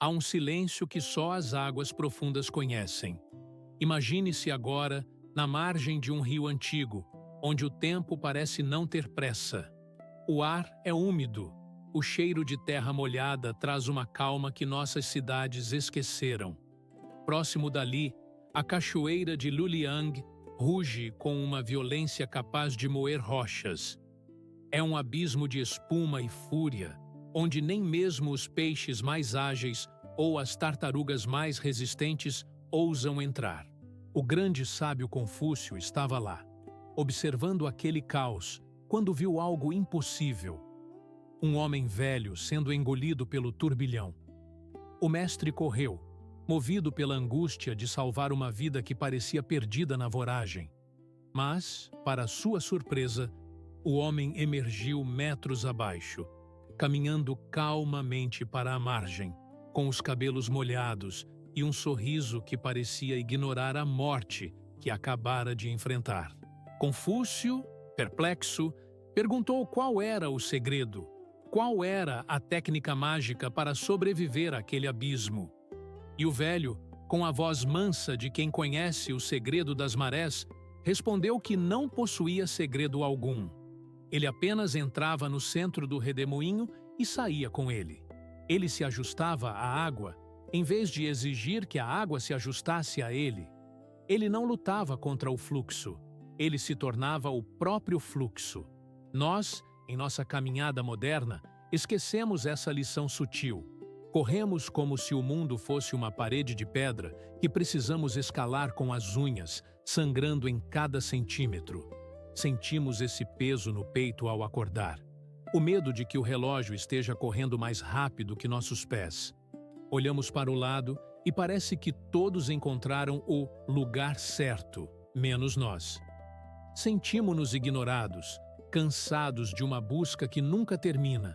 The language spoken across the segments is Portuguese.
Há um silêncio que só as águas profundas conhecem. Imagine-se agora na margem de um rio antigo, onde o tempo parece não ter pressa. O ar é úmido, o cheiro de terra molhada traz uma calma que nossas cidades esqueceram. Próximo dali, a cachoeira de Luliang ruge com uma violência capaz de moer rochas. É um abismo de espuma e fúria, onde nem mesmo os peixes mais ágeis ou as tartarugas mais resistentes ousam entrar. O grande sábio Confúcio estava lá, observando aquele caos, quando viu algo impossível. Um homem velho sendo engolido pelo turbilhão. O mestre correu, movido pela angústia de salvar uma vida que parecia perdida na voragem. Mas, para sua surpresa, o homem emergiu metros abaixo, caminhando calmamente para a margem, com os cabelos molhados e um sorriso que parecia ignorar a morte que acabara de enfrentar. Confúcio, perplexo, perguntou qual era o segredo, qual era a técnica mágica para sobreviver àquele abismo. E o velho, com a voz mansa de quem conhece o segredo das marés, respondeu que não possuía segredo algum. Ele apenas entrava no centro do redemoinho e saía com ele. Ele se ajustava à água, em vez de exigir que a água se ajustasse a ele. Ele não lutava contra o fluxo, ele se tornava o próprio fluxo. Nós, em nossa caminhada moderna, esquecemos essa lição sutil. Corremos como se o mundo fosse uma parede de pedra que precisamos escalar com as unhas, sangrando em cada centímetro. Sentimos esse peso no peito ao acordar. O medo de que o relógio esteja correndo mais rápido que nossos pés. Olhamos para o lado e parece que todos encontraram o lugar certo, menos nós. Sentimos-nos ignorados, cansados de uma busca que nunca termina.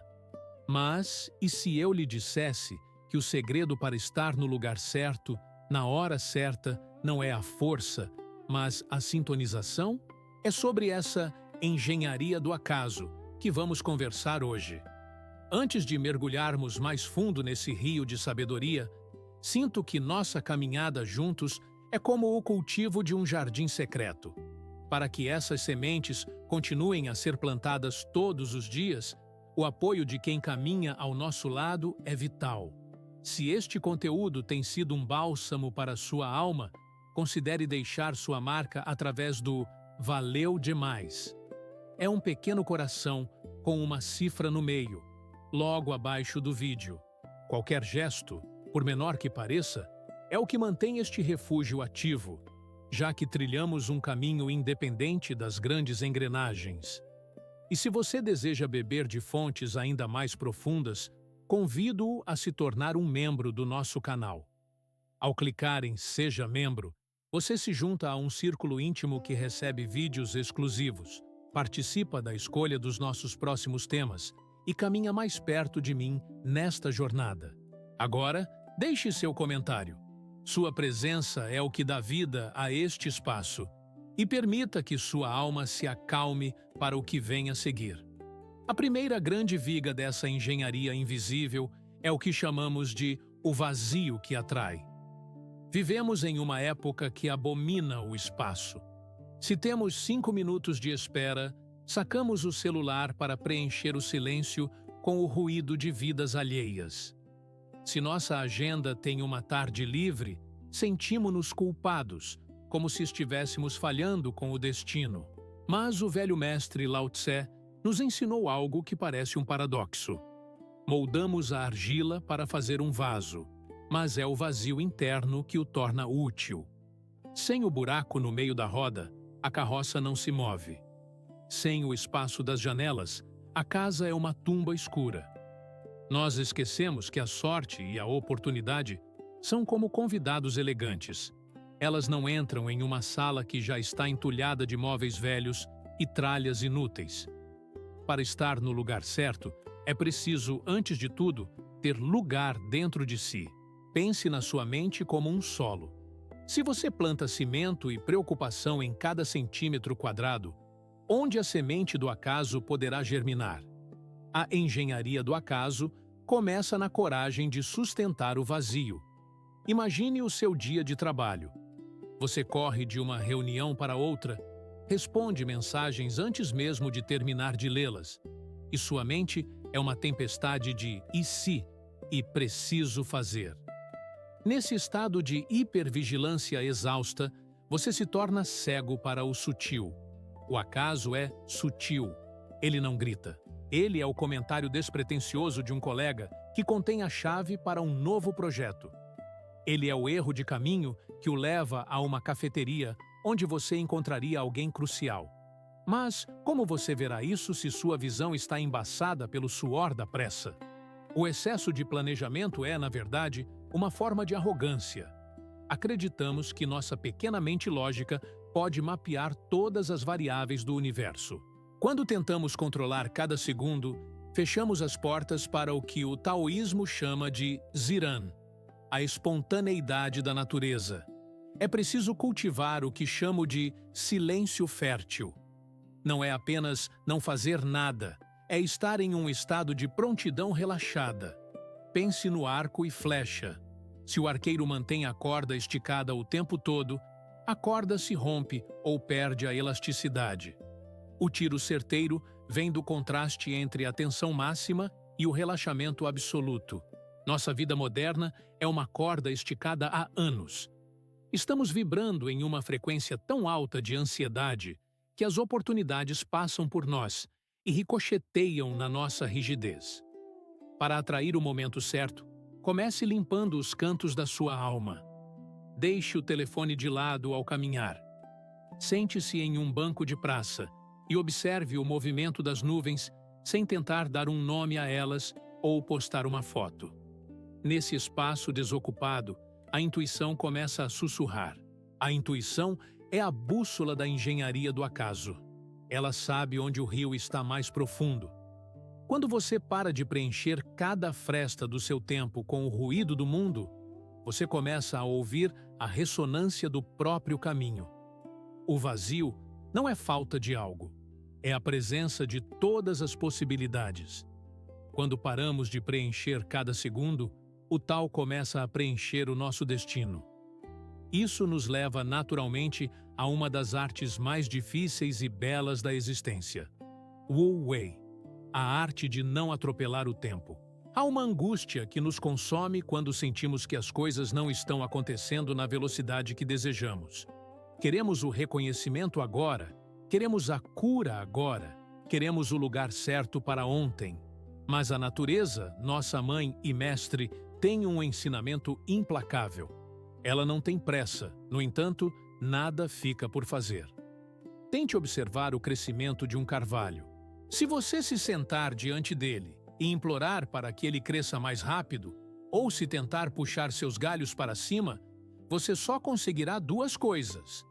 Mas, e se eu lhe dissesse que o segredo para estar no lugar certo, na hora certa, não é a força, mas a sintonização? É sobre essa engenharia do acaso que vamos conversar hoje. Antes de mergulharmos mais fundo nesse rio de sabedoria, sinto que nossa caminhada juntos é como o cultivo de um jardim secreto. Para que essas sementes continuem a ser plantadas todos os dias, o apoio de quem caminha ao nosso lado é vital. Se este conteúdo tem sido um bálsamo para sua alma, considere deixar sua marca através do "Valeu demais". É um pequeno coração com uma cifra no meio, logo abaixo do vídeo. Qualquer gesto, por menor que pareça, é o que mantém este refúgio ativo, já que trilhamos um caminho independente das grandes engrenagens. E se você deseja beber de fontes ainda mais profundas, convido-o a se tornar um membro do nosso canal. Ao clicar em Seja Membro, você se junta a um círculo íntimo que recebe vídeos exclusivos, participa da escolha dos nossos próximos temas e caminha mais perto de mim nesta jornada. Agora, deixe seu comentário. Sua presença é o que dá vida a este espaço. E permita que sua alma se acalme para o que vem a seguir. A primeira grande viga dessa engenharia invisível é o que chamamos de o vazio que atrai. Vivemos em uma época que abomina o espaço. Se temos 5 minutos de espera, sacamos o celular para preencher o silêncio com o ruído de vidas alheias. Se nossa agenda tem uma tarde livre, sentimos-nos culpados, como se estivéssemos falhando com o destino. Mas o velho mestre Lao Tse nos ensinou algo que parece um paradoxo. Moldamos a argila para fazer um vaso, mas é o vazio interno que o torna útil. Sem o buraco no meio da roda, a carroça não se move. Sem o espaço das janelas, a casa é uma tumba escura. Nós esquecemos que a sorte e a oportunidade são como convidados elegantes. Elas não entram em uma sala que já está entulhada de móveis velhos e tralhas inúteis. Para estar no lugar certo, é preciso, antes de tudo, ter lugar dentro de si. Pense na sua mente como um solo. Se você planta cimento e preocupação em cada centímetro quadrado, onde a semente do acaso poderá germinar? A engenharia do acaso começa na coragem de sustentar o vazio. Imagine o seu dia de trabalho. Você corre de uma reunião para outra, responde mensagens antes mesmo de terminar de lê-las, e sua mente é uma tempestade de "e se" e "preciso fazer". Nesse estado de hipervigilância exausta, você se torna cego para o sutil. O acaso é sutil. Ele não grita. Ele é o comentário despretensioso de um colega que contém a chave para um novo projeto. Ele é o erro de caminho que o leva a uma cafeteria onde você encontraria alguém crucial. Mas como você verá isso se sua visão está embaçada pelo suor da pressa? O excesso de planejamento é, na verdade, uma forma de arrogância. Acreditamos que nossa pequena mente lógica pode mapear todas as variáveis do universo. Quando tentamos controlar cada segundo, fechamos as portas para o que o taoísmo chama de Ziran, a espontaneidade da natureza. É preciso cultivar o que chamo de silêncio fértil. Não é apenas não fazer nada, é estar em um estado de prontidão relaxada. Pense no arco e flecha. Se o arqueiro mantém a corda esticada o tempo todo, a corda se rompe ou perde a elasticidade. O tiro certeiro vem do contraste entre a tensão máxima e o relaxamento absoluto. Nossa vida moderna é uma corda esticada há anos. Estamos vibrando em uma frequência tão alta de ansiedade que as oportunidades passam por nós e ricocheteiam na nossa rigidez. Para atrair o momento certo, comece limpando os cantos da sua alma. Deixe o telefone de lado ao caminhar. Sente-se em um banco de praça e observe o movimento das nuvens sem tentar dar um nome a elas ou postar uma foto. Nesse espaço desocupado, a intuição começa a sussurrar. A intuição é a bússola da engenharia do acaso. Ela sabe onde o rio está mais profundo. Quando você para de preencher cada fresta do seu tempo com o ruído do mundo, você começa a ouvir a ressonância do próprio caminho. O vazio não é falta de algo, é a presença de todas as possibilidades. Quando paramos de preencher cada segundo, o tal começa a preencher o nosso destino. Isso nos leva naturalmente a uma das artes mais difíceis e belas da existência: Wu Wei, a arte de não atropelar o tempo. Há uma angústia que nos consome quando sentimos que as coisas não estão acontecendo na velocidade que desejamos. Queremos o reconhecimento agora, queremos a cura agora, queremos o lugar certo para ontem. Mas a natureza, nossa mãe e mestre, tem um ensinamento implacável. Ela não tem pressa, no entanto, nada fica por fazer. Tente observar o crescimento de um carvalho. Se você se sentar diante dele e implorar para que ele cresça mais rápido, ou se tentar puxar seus galhos para cima, você só conseguirá duas coisas: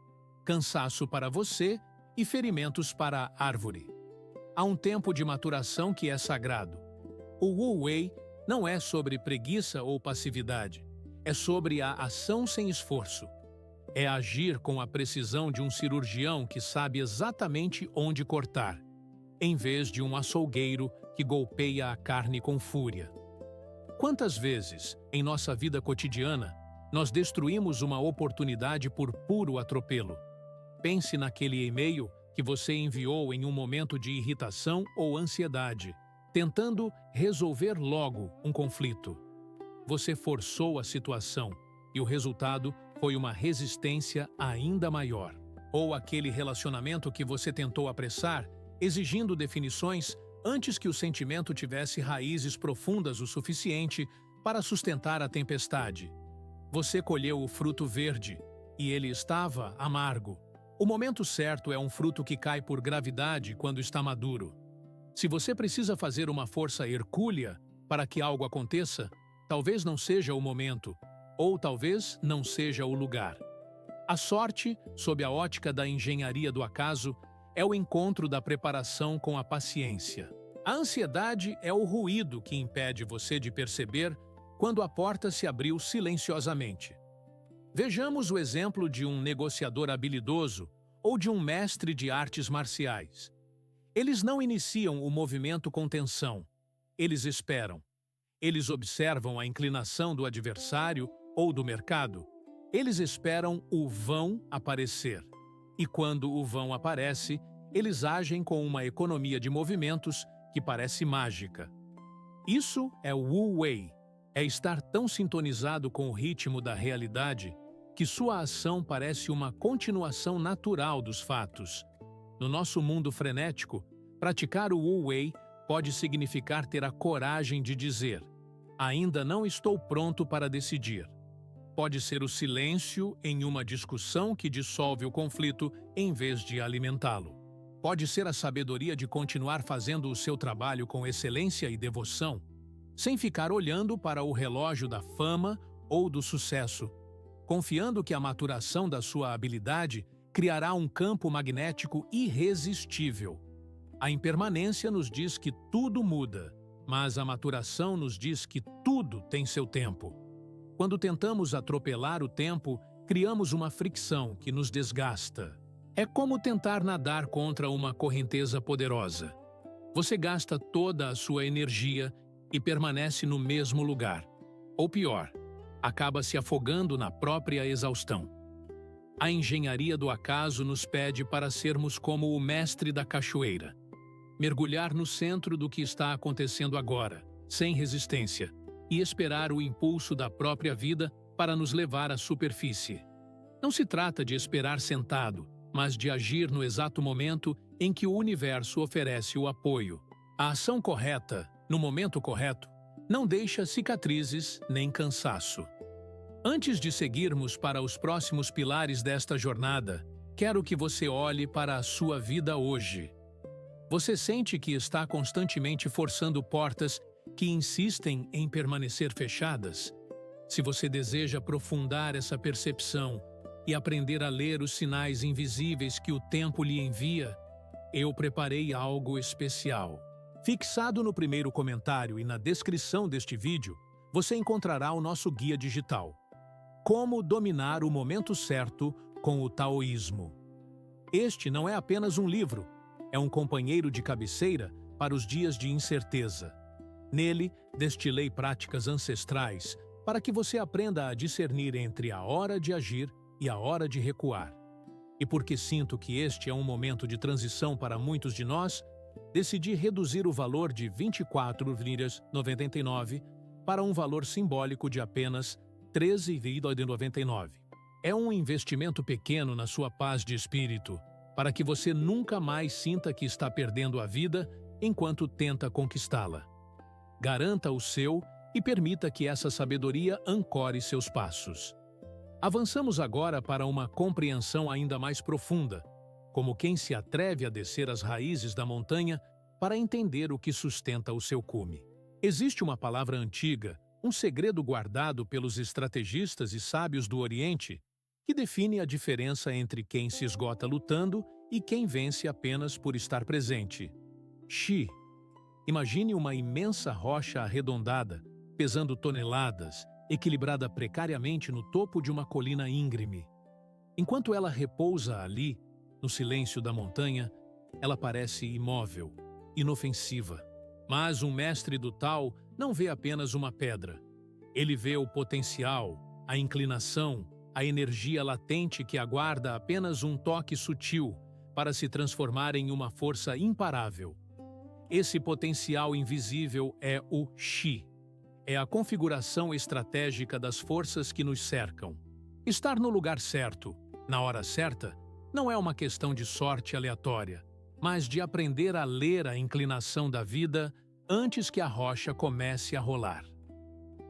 cansaço para você e ferimentos para a árvore. Há um tempo de maturação que é sagrado. O Wu Wei não é sobre preguiça ou passividade, é sobre a ação sem esforço. É agir com a precisão de um cirurgião que sabe exatamente onde cortar, em vez de um açougueiro que golpeia a carne com fúria. Quantas vezes, em nossa vida cotidiana, nós destruímos uma oportunidade por puro atropelo? Pense naquele e-mail que você enviou em um momento de irritação ou ansiedade, tentando resolver logo um conflito. Você forçou a situação e o resultado foi uma resistência ainda maior. Ou aquele relacionamento que você tentou apressar, exigindo definições antes que o sentimento tivesse raízes profundas o suficiente para sustentar a tempestade. Você colheu o fruto verde e ele estava amargo. O momento certo é um fruto que cai por gravidade quando está maduro. Se você precisa fazer uma força hercúlea para que algo aconteça, talvez não seja o momento, ou talvez não seja o lugar. A sorte, sob a ótica da engenharia do acaso, é o encontro da preparação com a paciência. A ansiedade é o ruído que impede você de perceber quando a porta se abriu silenciosamente. Vejamos o exemplo de um negociador habilidoso ou de um mestre de artes marciais. Eles não iniciam o movimento com tensão. Eles esperam. Eles observam a inclinação do adversário ou do mercado. Eles esperam o vão aparecer. E quando o vão aparece, eles agem com uma economia de movimentos que parece mágica. Isso é o Wu Wei. É estar tão sintonizado com o ritmo da realidade que sua ação parece uma continuação natural dos fatos. No nosso mundo frenético, praticar o Wu Wei pode significar ter a coragem de dizer: ainda não estou pronto para decidir. Pode ser o silêncio em uma discussão que dissolve o conflito em vez de alimentá-lo. Pode ser a sabedoria de continuar fazendo o seu trabalho com excelência e devoção, sem ficar olhando para o relógio da fama ou do sucesso, confiando que a maturação da sua habilidade criará um campo magnético irresistível. A impermanência nos diz que tudo muda, mas a maturação nos diz que tudo tem seu tempo. Quando tentamos atropelar o tempo, criamos uma fricção que nos desgasta. É como tentar nadar contra uma correnteza poderosa. Você gasta toda a sua energia e permanece no mesmo lugar. Ou pior, acaba se afogando na própria exaustão. A engenharia do acaso nos pede para sermos como o mestre da cachoeira. Mergulhar no centro do que está acontecendo agora, sem resistência, e esperar o impulso da própria vida para nos levar à superfície. Não se trata de esperar sentado, mas de agir no exato momento em que o universo oferece o apoio. A ação correta, no momento correto, não deixa cicatrizes nem cansaço. Antes de seguirmos para os próximos pilares desta jornada, quero que você olhe para a sua vida hoje. Você sente que está constantemente forçando portas que insistem em permanecer fechadas? Se você deseja aprofundar essa percepção e aprender a ler os sinais invisíveis que o tempo lhe envia, eu preparei algo especial. Fixado no primeiro comentário e na descrição deste vídeo, você encontrará o nosso guia digital. Como dominar o momento certo com o taoísmo. Este não é apenas um livro, é um companheiro de cabeceira para os dias de incerteza. Nele, destilei práticas ancestrais para que você aprenda a discernir entre a hora de agir e a hora de recuar. E porque sinto que este é um momento de transição para muitos de nós, decidi reduzir o valor de 24,99 para um valor simbólico de apenas 13,99. É um investimento pequeno na sua paz de espírito, para que você nunca mais sinta que está perdendo a vida enquanto tenta conquistá-la. Garanta o seu e permita que essa sabedoria ancore seus passos. Avançamos agora para uma compreensão ainda mais profunda, como quem se atreve a descer as raízes da montanha para entender o que sustenta o seu cume. Existe uma palavra antiga, um segredo guardado pelos estrategistas e sábios do Oriente, que define a diferença entre quem se esgota lutando e quem vence apenas por estar presente. Xi. Imagine uma imensa rocha arredondada, pesando toneladas, equilibrada precariamente no topo de uma colina íngreme. Enquanto ela repousa ali, no silêncio da montanha, ela parece imóvel, inofensiva. Mas um mestre do Tao não vê apenas uma pedra. Ele vê o potencial, a inclinação, a energia latente que aguarda apenas um toque sutil para se transformar em uma força imparável. Esse potencial invisível é o Xi. É a configuração estratégica das forças que nos cercam. Estar no lugar certo, na hora certa, não é uma questão de sorte aleatória, mas de aprender a ler a inclinação da vida antes que a rocha comece a rolar.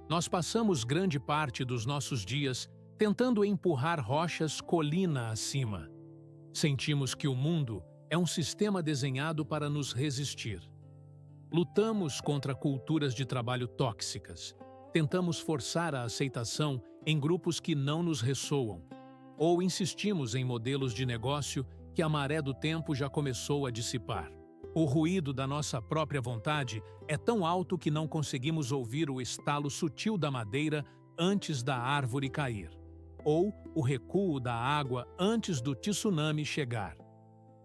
Nós passamos grande parte dos nossos dias tentando empurrar rochas colina acima. Sentimos que o mundo é um sistema desenhado para nos resistir. Lutamos contra culturas de trabalho tóxicas. Tentamos forçar a aceitação em grupos que não nos ressoam. Ou insistimos em modelos de negócio que a maré do tempo já começou a dissipar. O ruído da nossa própria vontade é tão alto que não conseguimos ouvir o estalo sutil da madeira antes da árvore cair, ou o recuo da água antes do tsunami chegar.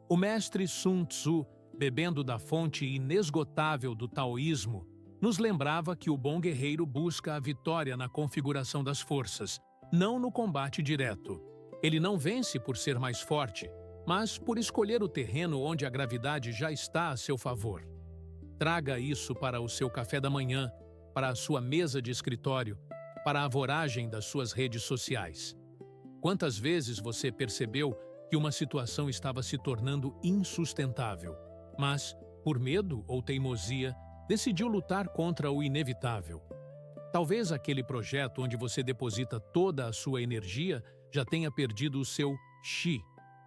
O mestre Sun Tzu, bebendo da fonte inesgotável do taoísmo, nos lembrava que o bom guerreiro busca a vitória na configuração das forças, não no combate direto. Ele não vence por ser mais forte, mas por escolher o terreno onde a gravidade já está a seu favor. Traga isso para o seu café da manhã, para a sua mesa de escritório, para a voragem das suas redes sociais. Quantas vezes você percebeu que uma situação estava se tornando insustentável, mas, por medo ou teimosia, decidiu lutar contra o inevitável? Talvez aquele projeto onde você deposita toda a sua energia já tenha perdido o seu chi.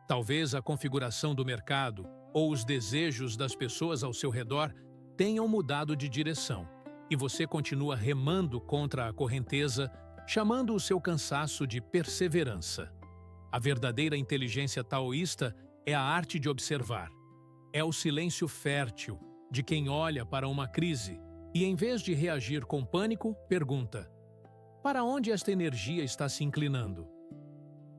Talvez a configuração do mercado ou os desejos das pessoas ao seu redor tenham mudado de direção, e você continua remando contra a correnteza, chamando o seu cansaço de perseverança. A verdadeira inteligência taoísta é a arte de observar. É o silêncio fértil de quem olha para uma crise e, em vez de reagir com pânico, pergunta: para onde esta energia está se inclinando?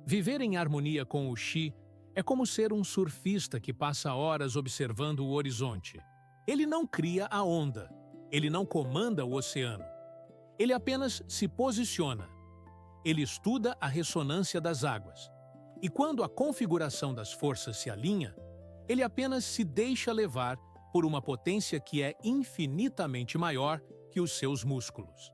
Viver em harmonia com o Qi é como ser um surfista que passa horas observando o horizonte. Ele não cria a onda, ele não comanda o oceano. Ele apenas se posiciona. Ele estuda a ressonância das águas. E quando a configuração das forças se alinha, ele apenas se deixa levar por uma potência que é infinitamente maior que os seus músculos.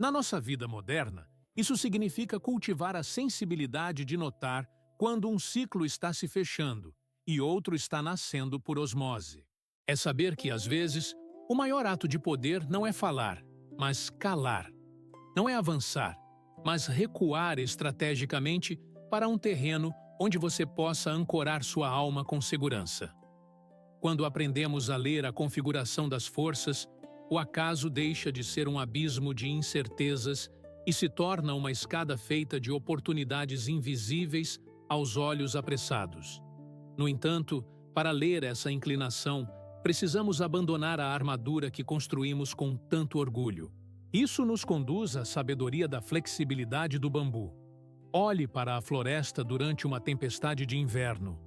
Na nossa vida moderna, isso significa cultivar a sensibilidade de notar quando um ciclo está se fechando e outro está nascendo por osmose. É saber que, às vezes, o maior ato de poder não é falar, mas calar. Não é avançar, mas recuar estrategicamente para um terreno onde você possa ancorar sua alma com segurança. Quando aprendemos a ler a configuração das forças, o acaso deixa de ser um abismo de incertezas e se torna uma escada feita de oportunidades invisíveis aos olhos apressados. No entanto, para ler essa inclinação, precisamos abandonar a armadura que construímos com tanto orgulho. Isso nos conduz à sabedoria da flexibilidade do bambu. Olhe para a floresta durante uma tempestade de inverno.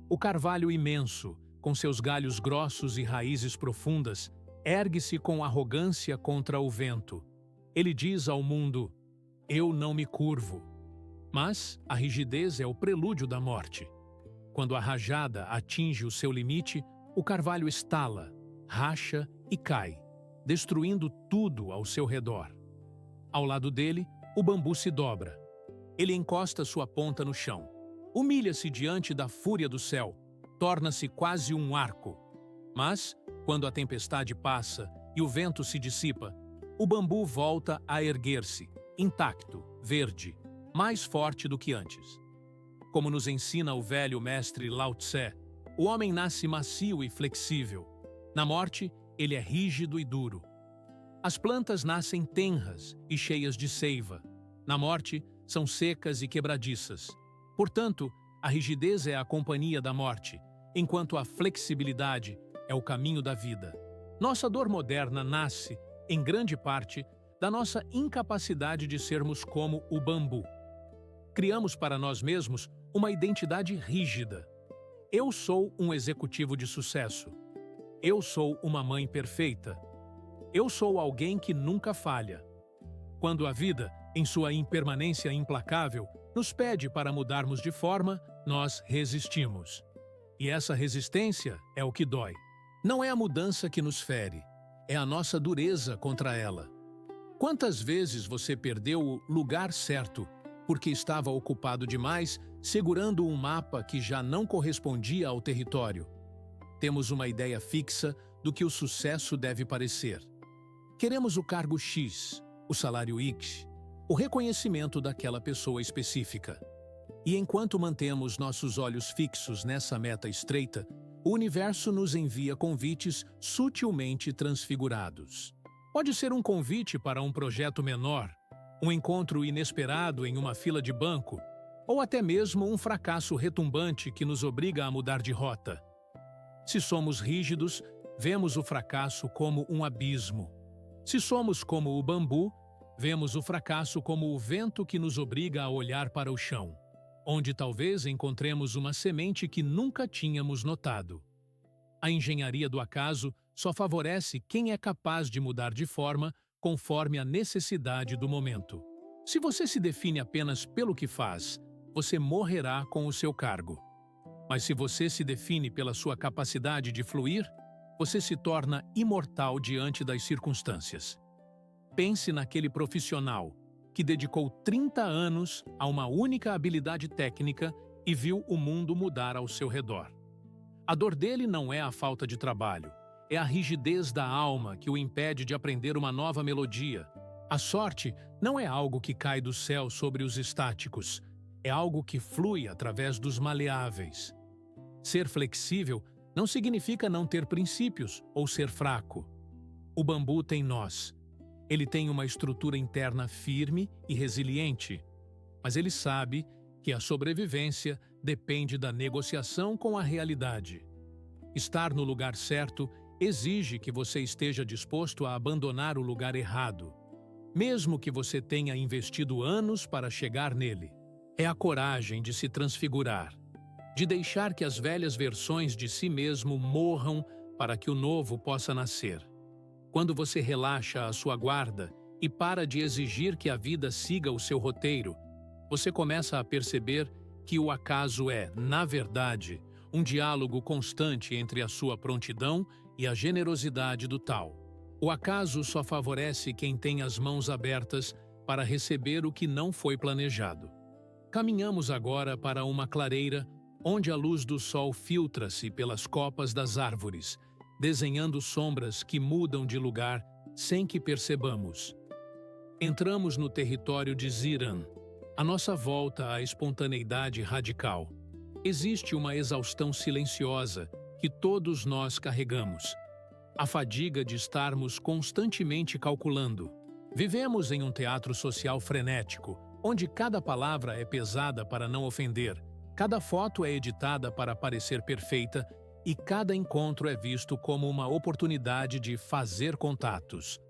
O carvalho imenso, com seus galhos grossos e raízes profundas, ergue-se com arrogância contra o vento. Ele diz ao mundo: eu não me curvo. Mas a rigidez é o prelúdio da morte. Quando a rajada atinge o seu limite, o carvalho estala, racha e cai, destruindo tudo ao seu redor. Ao lado dele, o bambu se dobra. Ele encosta sua ponta no chão. Humilha-se diante da fúria do céu. Torna-se quase um arco. Mas, quando a tempestade passa e o vento se dissipa, o bambu volta a erguer-se, intacto, verde, mais forte do que antes. Como nos ensina o velho mestre Lao Tse, o homem nasce macio e flexível. Na morte, ele é rígido e duro. As plantas nascem tenras e cheias de seiva. Na morte, são secas e quebradiças. Portanto, a rigidez é a companhia da morte, enquanto a flexibilidade é o caminho da vida. Nossa dor moderna nasce, em grande parte, da nossa incapacidade de sermos como o bambu. Criamos para nós mesmos uma identidade rígida. Eu sou um executivo de sucesso. Eu sou uma mãe perfeita. Eu sou alguém que nunca falha. Quando a vida, em sua impermanência implacável, nos pede para mudarmos de forma, nós resistimos. E essa resistência é o que dói. Não é a mudança que nos fere, é a nossa dureza contra ela. Quantas vezes você perdeu o lugar certo porque estava ocupado demais, segurando um mapa que já não correspondia ao território? Temos uma ideia fixa do que o sucesso deve parecer. Queremos o cargo X, o salário X, o reconhecimento daquela pessoa específica. E enquanto mantemos nossos olhos fixos nessa meta estreita, o universo nos envia convites sutilmente transfigurados. Pode ser um convite para um projeto menor, um encontro inesperado em uma fila de banco, ou até mesmo um fracasso retumbante que nos obriga a mudar de rota. Se somos rígidos, vemos o fracasso como um abismo. Se somos como o bambu, vemos o fracasso como o vento que nos obriga a olhar para o chão, onde talvez encontremos uma semente que nunca tínhamos notado. A engenharia do acaso só favorece quem é capaz de mudar de forma conforme a necessidade do momento. Se você se define apenas pelo que faz, você morrerá com o seu cargo. Mas se você se define pela sua capacidade de fluir, você se torna imortal diante das circunstâncias. Pense naquele profissional que dedicou 30 anos a uma única habilidade técnica e viu o mundo mudar ao seu redor. A dor dele não é a falta de trabalho, é a rigidez da alma que o impede de aprender uma nova melodia. A sorte não é algo que cai do céu sobre os estáticos, é algo que flui através dos maleáveis. Ser flexível não significa não ter princípios ou ser fraco. O bambu tem nós. Ele tem uma estrutura interna firme e resiliente, mas ele sabe que a sobrevivência depende da negociação com a realidade. Estar no lugar certo exige que você esteja disposto a abandonar o lugar errado, mesmo que você tenha investido anos para chegar nele. É a coragem de se transfigurar, de deixar que as velhas versões de si mesmo morram para que o novo possa nascer. Quando você relaxa a sua guarda e para de exigir que a vida siga o seu roteiro, você começa a perceber que o acaso é, na verdade, um diálogo constante entre a sua prontidão e a generosidade do tal. O acaso só favorece quem tem as mãos abertas para receber o que não foi planejado. Caminhamos agora para uma clareira onde a luz do sol filtra-se pelas copas das árvores, desenhando sombras que mudam de lugar sem que percebamos. Entramos no território de Ziran. À nossa volta à espontaneidade radical. Existe uma exaustão silenciosa que todos nós carregamos. A fadiga de estarmos constantemente calculando. Vivemos em um teatro social frenético, onde cada palavra é pesada para não ofender, cada foto é editada para parecer perfeita e cada encontro é visto como uma oportunidade de fazer contatos.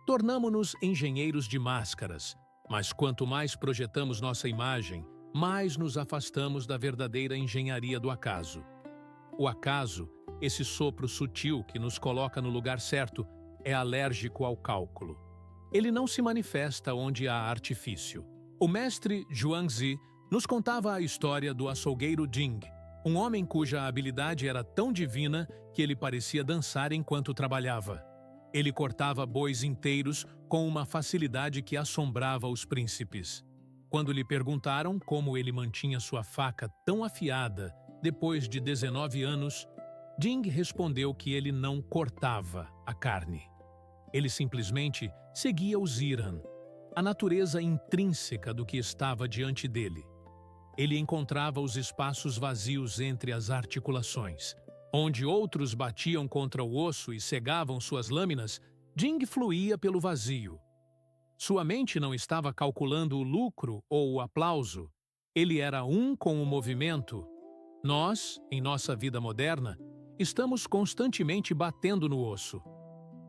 Tornamo-nos engenheiros de máscaras, mas quanto mais projetamos nossa imagem, mais nos afastamos da verdadeira engenharia do acaso. O acaso, esse sopro sutil que nos coloca no lugar certo, é alérgico ao cálculo. Ele não se manifesta onde há artifício. O mestre Zhuangzi nos contava a história do açougueiro Jing, um homem cuja habilidade era tão divina que ele parecia dançar enquanto trabalhava. Ele cortava bois inteiros com uma facilidade que assombrava os príncipes. Quando lhe perguntaram como ele mantinha sua faca tão afiada depois de 19 anos, Jing respondeu que ele não cortava a carne. Ele simplesmente seguia o Ziran, a natureza intrínseca do que estava diante dele. Ele encontrava os espaços vazios entre as articulações. Onde outros batiam contra o osso e cegavam suas lâminas, Jing fluía pelo vazio. Sua mente não estava calculando o lucro ou o aplauso. Ele era um com o movimento. Nós, em nossa vida moderna, estamos constantemente batendo no osso.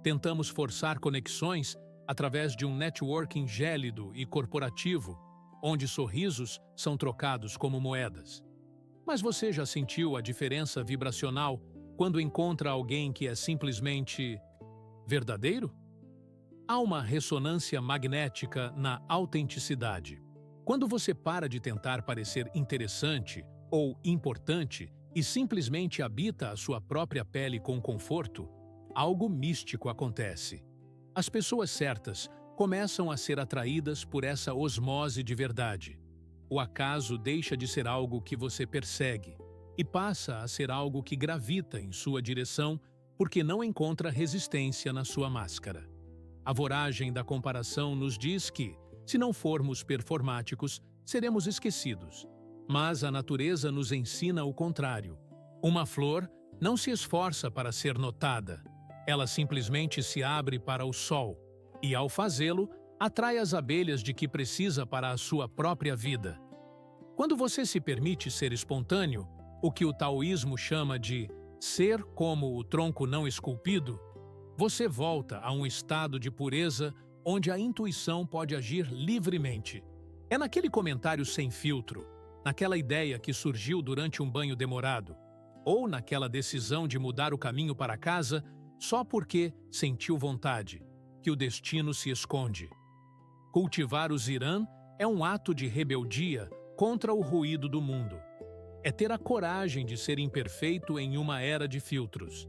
Tentamos forçar conexões através de um networking gélido e corporativo, onde sorrisos são trocados como moedas. Mas você já sentiu a diferença vibracional quando encontra alguém que é simplesmente verdadeiro? Há uma ressonância magnética na autenticidade. Quando você para de tentar parecer interessante ou importante e simplesmente habita a sua própria pele com conforto, algo místico acontece. As pessoas certas começam a ser atraídas por essa osmose de verdade. O acaso deixa de ser algo que você persegue e passa a ser algo que gravita em sua direção porque não encontra resistência na sua máscara. A voragem da comparação nos diz que, se não formos performáticos, seremos esquecidos. Mas a natureza nos ensina o contrário. Uma flor não se esforça para ser notada. Ela simplesmente se abre para o sol e, ao fazê-lo, atrai as abelhas de que precisa para a sua própria vida. Quando você se permite ser espontâneo, o que o taoísmo chama de ser como o tronco não esculpido, você volta a um estado de pureza onde a intuição pode agir livremente. É naquele comentário sem filtro, naquela ideia que surgiu durante um banho demorado, ou naquela decisão de mudar o caminho para casa, só porque sentiu vontade, que o destino se esconde. Cultivar o Ziran é um ato de rebeldia contra o ruído do mundo. É ter a coragem de ser imperfeito em uma era de filtros.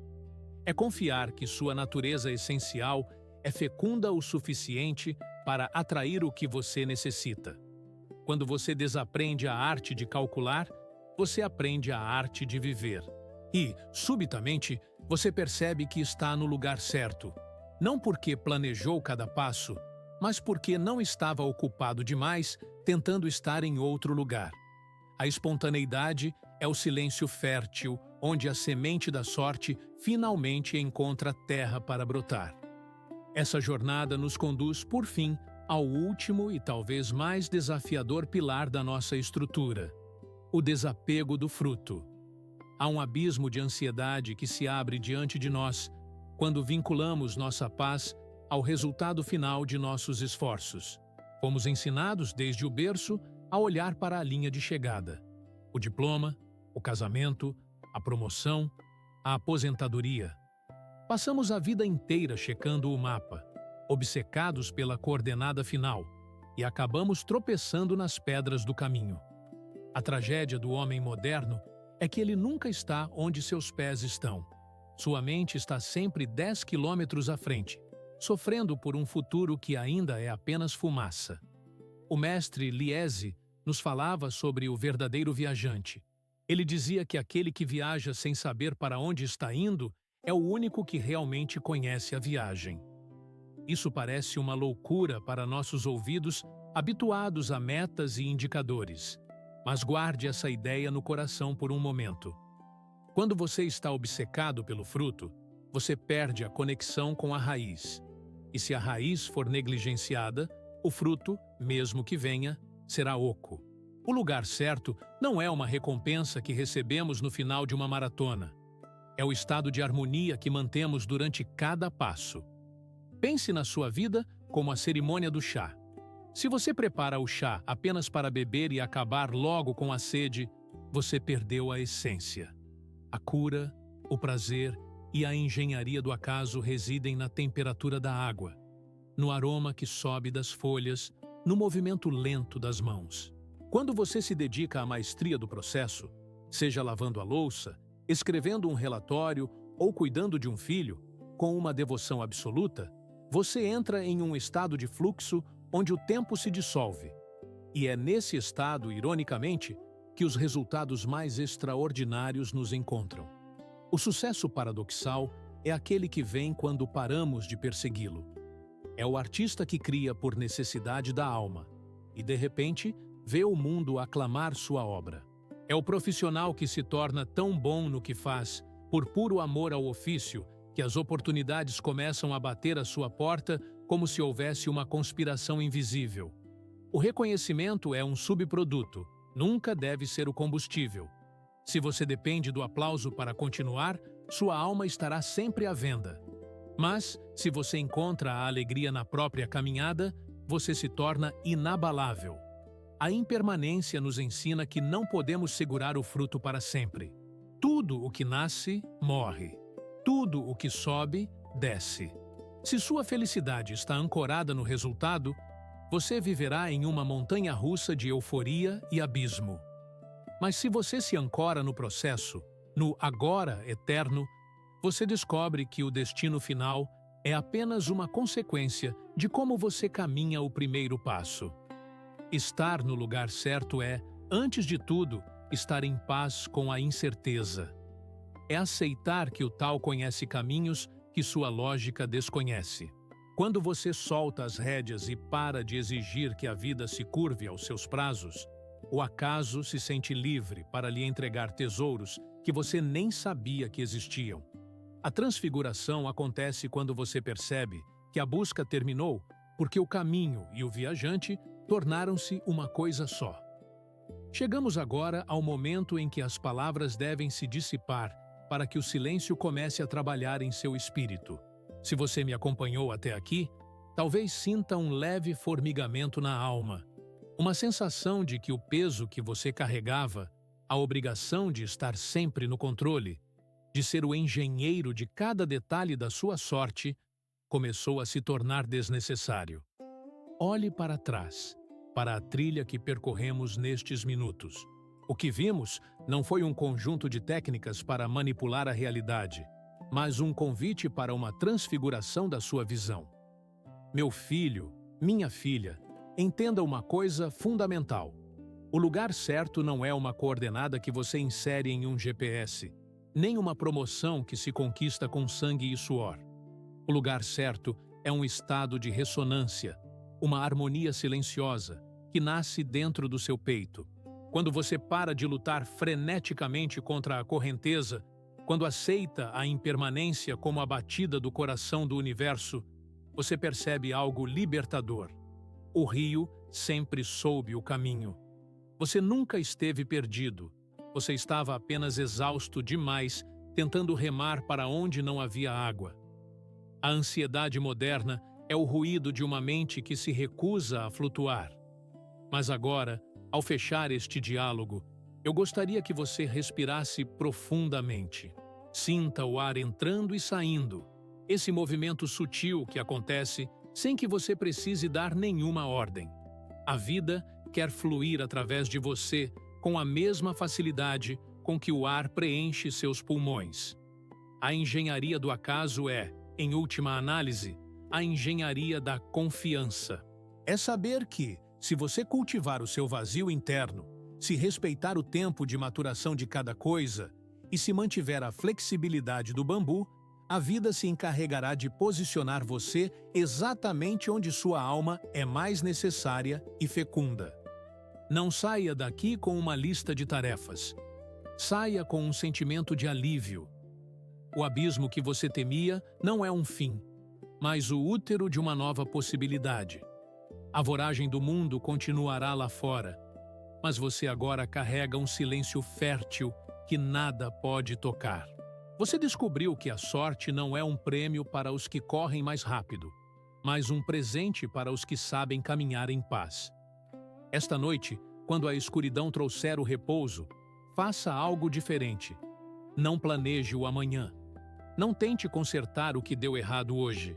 É confiar que sua natureza essencial é fecunda o suficiente para atrair o que você necessita. Quando você desaprende a arte de calcular, você aprende a arte de viver. E, subitamente, você percebe que está no lugar certo. Não porque planejou cada passo, mas porque não estava ocupado demais tentando estar em outro lugar. A espontaneidade é o silêncio fértil, onde a semente da sorte finalmente encontra terra para brotar. Essa jornada nos conduz, por fim, ao último e talvez mais desafiador pilar da nossa estrutura: o desapego do fruto. Há um abismo de ansiedade que se abre diante de nós quando vinculamos nossa paz ao resultado final de nossos esforços. Fomos ensinados desde o berço a olhar para a linha de chegada: o diploma, o casamento, a promoção, a aposentadoria. Passamos a vida inteira checando o mapa, obcecados pela coordenada final, e acabamos tropeçando nas pedras do caminho. A tragédia do homem moderno é que ele nunca está onde seus pés estão. Sua mente está sempre 10 quilômetros à frente, sofrendo por um futuro que ainda é apenas fumaça. O mestre Liese nos falava sobre o verdadeiro viajante. Ele dizia que aquele que viaja sem saber para onde está indo é o único que realmente conhece a viagem. Isso parece uma loucura para nossos ouvidos habituados a metas e indicadores. Mas guarde essa ideia no coração por um momento. Quando você está obcecado pelo fruto, você perde a conexão com a raiz. E se a raiz for negligenciada, o fruto, mesmo que venha, será oco. O lugar certo não é uma recompensa que recebemos no final de uma maratona. É o estado de harmonia que mantemos durante cada passo. Pense na sua vida como a cerimônia do chá. Se você prepara o chá apenas para beber e acabar logo com a sede, você perdeu a essência. A cura, o prazer e a engenharia do acaso residem na temperatura da água, no aroma que sobe das folhas, no movimento lento das mãos. Quando você se dedica à maestria do processo, seja lavando a louça, escrevendo um relatório ou cuidando de um filho, com uma devoção absoluta, você entra em um estado de fluxo onde o tempo se dissolve. E é nesse estado, ironicamente, que os resultados mais extraordinários nos encontram. O sucesso paradoxal é aquele que vem quando paramos de persegui-lo. É o artista que cria por necessidade da alma e, de repente, vê o mundo aclamar sua obra. É o profissional que se torna tão bom no que faz, por puro amor ao ofício, que as oportunidades começam a bater à sua porta como se houvesse uma conspiração invisível. O reconhecimento é um subproduto, nunca deve ser o combustível. Se você depende do aplauso para continuar, sua alma estará sempre à venda. Mas, se você encontra a alegria na própria caminhada, você se torna inabalável. A impermanência nos ensina que não podemos segurar o fruto para sempre. Tudo o que nasce, morre. Tudo o que sobe, desce. Se sua felicidade está ancorada no resultado, você viverá em uma montanha-russa de euforia e abismo. Mas se você se ancora no processo, no agora eterno, você descobre que o destino final é apenas uma consequência de como você caminha o primeiro passo. Estar no lugar certo é, antes de tudo, estar em paz com a incerteza. É aceitar que o tal conhece caminhos que sua lógica desconhece. Quando você solta as rédeas e para de exigir que a vida se curve aos seus prazos, o acaso se sente livre para lhe entregar tesouros que você nem sabia que existiam. A transfiguração acontece quando você percebe que a busca terminou porque o caminho e o viajante tornaram-se uma coisa só. Chegamos agora ao momento em que as palavras devem se dissipar para que o silêncio comece a trabalhar em seu espírito. Se você me acompanhou até aqui, talvez sinta um leve formigamento na alma, uma sensação de que o peso que você carregava, a obrigação de estar sempre no controle, de ser o engenheiro de cada detalhe da sua sorte, começou a se tornar desnecessário. Olhe para trás, para a trilha que percorremos nestes minutos. O que vimos não foi um conjunto de técnicas para manipular a realidade, mas um convite para uma transfiguração da sua visão. Meu filho, minha filha, entenda uma coisa fundamental. O lugar certo não é uma coordenada que você insere em um GPS, nem uma promoção que se conquista com sangue e suor. O lugar certo é um estado de ressonância, uma harmonia silenciosa que nasce dentro do seu peito. Quando você para de lutar freneticamente contra a correnteza, quando aceita a impermanência como a batida do coração do universo, você percebe algo libertador. O rio sempre soube o caminho. Você nunca esteve perdido. Você estava apenas exausto demais, tentando remar para onde não havia água. A ansiedade moderna é o ruído de uma mente que se recusa a flutuar. Mas agora, ao fechar este diálogo, eu gostaria que você respirasse profundamente. Sinta o ar entrando e saindo, esse movimento sutil que acontece sem que você precise dar nenhuma ordem. A vida quer fluir através de você com a mesma facilidade com que o ar preenche seus pulmões. A engenharia do acaso é, em última análise, a engenharia da confiança. É saber que, se você cultivar o seu vazio interno, se respeitar o tempo de maturação de cada coisa e se mantiver a flexibilidade do bambu, a vida se encarregará de posicionar você exatamente onde sua alma é mais necessária e fecunda. Não saia daqui com uma lista de tarefas. Saia com um sentimento de alívio. O abismo que você temia não é um fim, mas o útero de uma nova possibilidade. A voragem do mundo continuará lá fora, mas você agora carrega um silêncio fértil que nada pode tocar. Você descobriu que a sorte não é um prêmio para os que correm mais rápido, mas um presente para os que sabem caminhar em paz. Esta noite, quando a escuridão trouxer o repouso, faça algo diferente. Não planeje o amanhã. Não tente consertar o que deu errado hoje.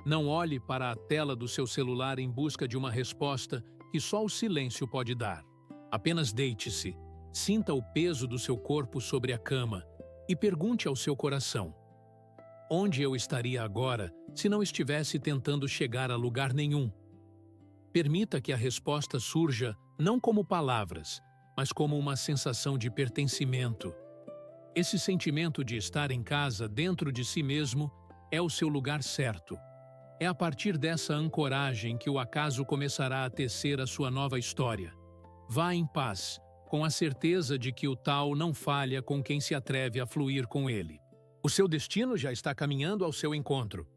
Não olhe para a tela do seu celular em busca de uma resposta que só o silêncio pode dar. Apenas deite-se, sinta o peso do seu corpo sobre a cama e pergunte ao seu coração: onde eu estaria agora se não estivesse tentando chegar a lugar nenhum? Permita que a resposta surja não como palavras, mas como uma sensação de pertencimento. Esse sentimento de estar em casa dentro de si mesmo é o seu lugar certo. É a partir dessa ancoragem que o acaso começará a tecer a sua nova história. Vá em paz, com a certeza de que o tal não falha com quem se atreve a fluir com ele. O seu destino já está caminhando ao seu encontro.